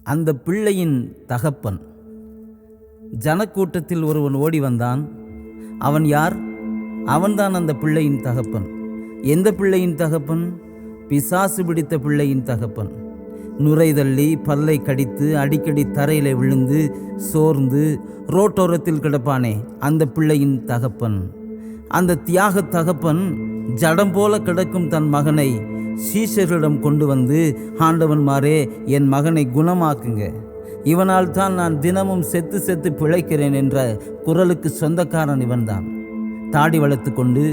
அந்த பிள்ளையின் தகப்பன். ஜனக்கூட்டத்தில் ஒருவன் ஓடி வந்தான். அவன் யார்? அவன்தான் அந்த பிள்ளையின் தகப்பன். எந்த பிள்ளையின் தகப்பன்? பிசாசு பிடித்த பிள்ளையின் தகப்பன். நுரை தள்ளி பல்லை கடித்து அடிக்கடி தரையில் விழுந்து சோர்ந்து ரோட்டோரத்தில் கிடப்பானே, அந்த பிள்ளையின் தகப்பன். அந்த தியாக தகப்பன் ஜடம் போல கிடக்கும் தன் மகனை சீஷர்களிடம் கொண்டு வந்து, ஆண்டவன்மாரே, என் மகனை குணமாக்குங்க, இவனால் தான் நான் தினமும் செத்து செத்து பிழைக்கிறேன் என்ற குரலுக்கு சொந்தக்காரன் இவன்தான். தாடி வளர்த்து கொண்டு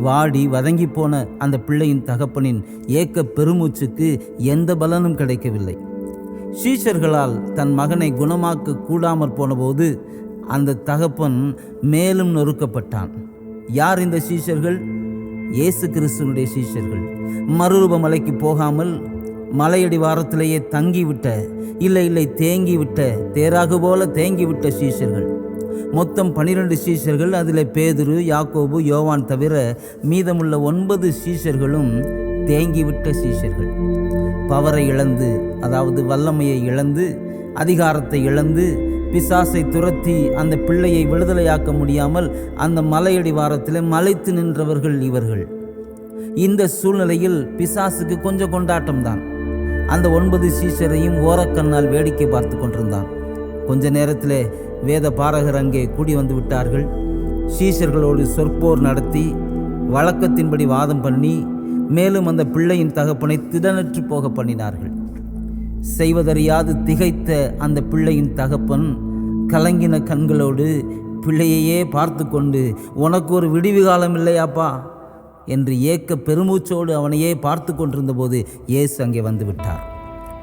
வாடி வதங்கி போன அந்த பிள்ளையின் தகப்பனின் ஏக்க பெருமூச்சுக்கு எந்த பலனும் கிடைக்கவில்லை. சீஷர்களால் தன் மகனை குணமாக்க கூடாமற் போனபோது அந்த தகப்பன் மேலும் நொறுக்கப்பட்டான். யார் இந்த சீஷர்கள்? இயேசு கிறிஸ்துவனுடைய சீஷர்கள். மறுரூப மலைக்கு போகாமல் மலையடி வாரத்திலேயே தங்கிவிட்ட, இல்லை தேங்கிவிட்ட, தேராகு போல தேங்கிவிட்ட சீஷர்கள். மொத்தம் 12 சீஷர்கள். அதில் பேதுரு, யாக்கோபு, யோவான் தவிர மீதமுள்ள 9 சீஷர்களும் தேங்கிவிட்ட சீஷர்கள். பவரை இழந்து, அதாவது வல்லமையை இழந்து, அதிகாரத்தை இழந்து, பிசாசை துரத்தி அந்த பிள்ளையை விடுதலையாக்க முடியாமல் அந்த மலையடி வாரத்தில் மலைத்து நின்றவர்கள் இவர்கள். இந்த சூழ்நிலையில் பிசாசுக்கு கொஞ்சம் கொண்டாட்டம்தான். அந்த 9 சீஷரையும் ஓரக்கண்ணால் வேடிக்கை பார்த்து கொண்டிருந்தான். கொஞ்ச நேரத்தில் வேத பாரகர் அங்கே கூடி வந்து விட்டார்கள். சீஷர்களோடு சொற்போர் நடத்தி வழக்கத்தின்படி வாதம் பண்ணி மேலும் அந்த பிள்ளையின் தகப்பனை திடனற்று போக பண்ணினார்கள். செய்வதறியாது திகைத்த அந்த பிள்ளையின் தகப்பன் கலங்கின கண்களோடு பிள்ளையையே பார்த்து கொண்டு, உனக்கு ஒரு விடிவு காலம் இல்லையாப்பா என்று ஏக்க பெருமூச்சோடு அவனையே பார்த்து கொண்டிருந்த போது இயேசு அங்கே வந்து விட்டார்.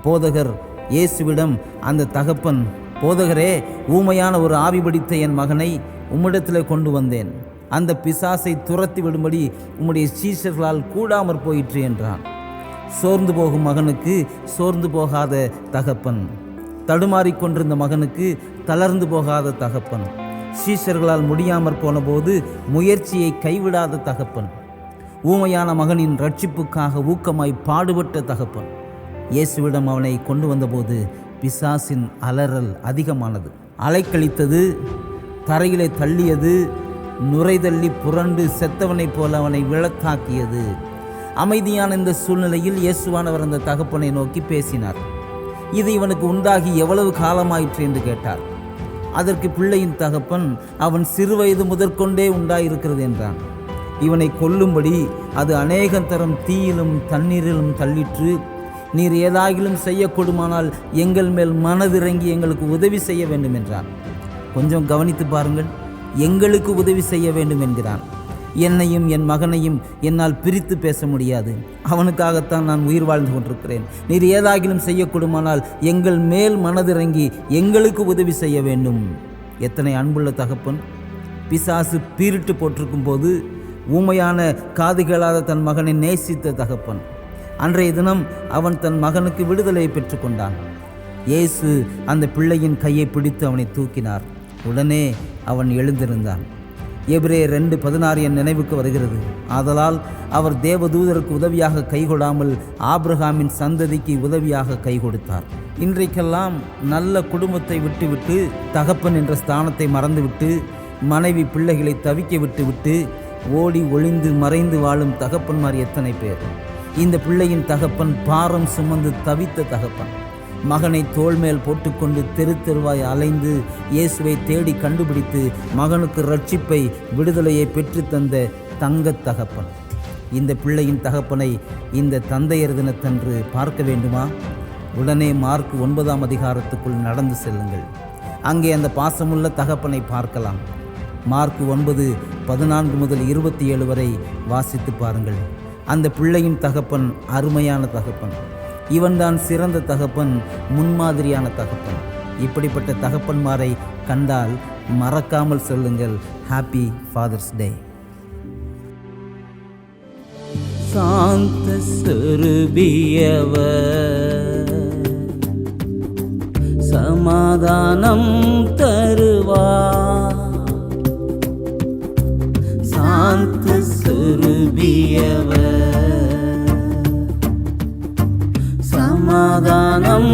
போதகர் இயேசுவிடம் அந்த தகப்பன், போதகரே, ஊமையான ஒரு ஆவி பிடித்த என் மகனை உம்மிடத்தில் கொண்டு வந்தேன். அந்த பிசாசை துரத்தி விடும்படி உம்முடைய சீஷர்களால் கூடாமற் போயிற்று என்றான். சோர்ந்து போகும் மகனுக்கு சோர்ந்து போகாத தகப்பன், தடுமாறிக்கொண்டிருந்த மகனுக்கு தளர்ந்து போகாத தகப்பன், சீஷர்களால் முடியாமற் போன போது முயற்சியை கைவிடாத தகப்பன், ஊமையான மகனின் ரட்சிப்புக்காக ஊக்கமாய் பாடுபட்ட தகப்பன். இயேசுவிடம் அவனை கொண்டு வந்தபோது பிசாசின் அலறல் அதிகமானது. அலைக்கழித்தது, தரையிலே தள்ளியது, நுரை தள்ளி புரண்டு செத்தவனைப் போல அவனை விழத்தாக்கியது. அமைதியான இந்த சூழ்நிலையில் இயேசுவானவர் அந்த தகப்பனை நோக்கி பேசினார். இது இவனுக்கு உண்டாகி எவ்வளவு காலமாயிற்று என்று கேட்டார். அதற்கு பிள்ளையின் தகப்பன், அவன் சிறுவயது முதற்கொண்டே உண்டாயிருக்கிறது என்றான். இவனை கொல்லும்படி அது அநேக தரம் தீயிலும் தண்ணீரிலும் தள்ளிற்று. நீர் ஏதாகிலும் செய்யக்கூடுமானால் எங்கள் மேல் மனதிறங்கி எங்களுக்கு உதவி செய்ய வேண்டும் என்றான். கொஞ்சம் கவனித்து பாருங்கள். எங்களுக்கு உதவி செய்ய வேண்டும் என்கிறான். என்னையும் என் மகனையும் என்னால் பிரித்து பேச முடியாது. அவனுக்காகத்தான் நான் உயிர் வாழ்ந்து கொண்டிருக்கிறேன். நீர் ஏதாகிலும் செய்யக்கூடுமானால் எங்கள் மேல் மனதிறங்கி எங்களுக்கு உதவி செய்ய வேண்டும். எத்தனை அன்புள்ள தகப்பன்! பிசாசு பீரிட்டு போட்டிருக்கும் போது ஊமையான காது கேளாத தன் மகனை நேசித்த தகப்பன். அன்றைய தினம் அவன் தன் மகனுக்கு விடுதலை பெற்றுக்கொண்டான். இயேசு அந்த பிள்ளையின் கையை பிடித்து அவனை தூக்கினார். உடனே அவன் எழுந்திருந்தான். எபிரேயர் 2:16 என் நினைவுக்கு வருகிறது. ஆதலால் அவர் தேவதூதருக்கு உதவியாக கைகொடாமல் ஆபிரகாமின் சந்ததிக்கு உதவியாக கை கொடுத்தார். இன்றைக்கெல்லாம் நல்ல குடும்பத்தை விட்டுவிட்டு, தகப்பன் என்ற ஸ்தானத்தை மறந்துவிட்டு, மனைவி பிள்ளைகளை தவிக்க விட்டுவிட்டு ஓடி ஒளிந்து மறைந்து வாழும் தகப்பன்மார் எத்தனை பேர்! இந்த பிள்ளையின் தகப்பன் பாரம் சுமந்து தவித்த தகப்பன். மகனை தோள் மேல் போட்டுக்கொண்டு தெரு தெருவாய் அலைந்து இயேசுவை தேடி கண்டுபிடித்து மகனுக்கு ரட்சிப்பை, விடுதலையை பெற்றுத்தந்த தங்க தகப்பன். இந்த பிள்ளையின் தகப்பனை இந்த தந்தையர் தினத்தன்று பார்க்க வேண்டுமா? உடனே மார்க் 9ஆம் அதிகாரத்துக்குள் நடந்து செல்லுங்கள். அங்கே அந்த பாசமுள்ள தகப்பனை பார்க்கலாம். மார்க் 9:14 முதல் 27 வரை வாசித்து பாருங்கள். அந்த பிள்ளையின் தகப்பன் அருமையான தகப்பன். இவன்தான் சிறந்த தகப்பன், முன்மாதிரியான தகப்பன். இப்படிப்பட்ட தகப்பன்மாரை கண்டால் மறக்காமல் சொல்லுங்கள், ஹாப்பி ஃபாதர்ஸ் டே. சாந்த சொரூபியவர் சமாதானம் தருவார். சாந்த சொரூபியவர் சமாதானம்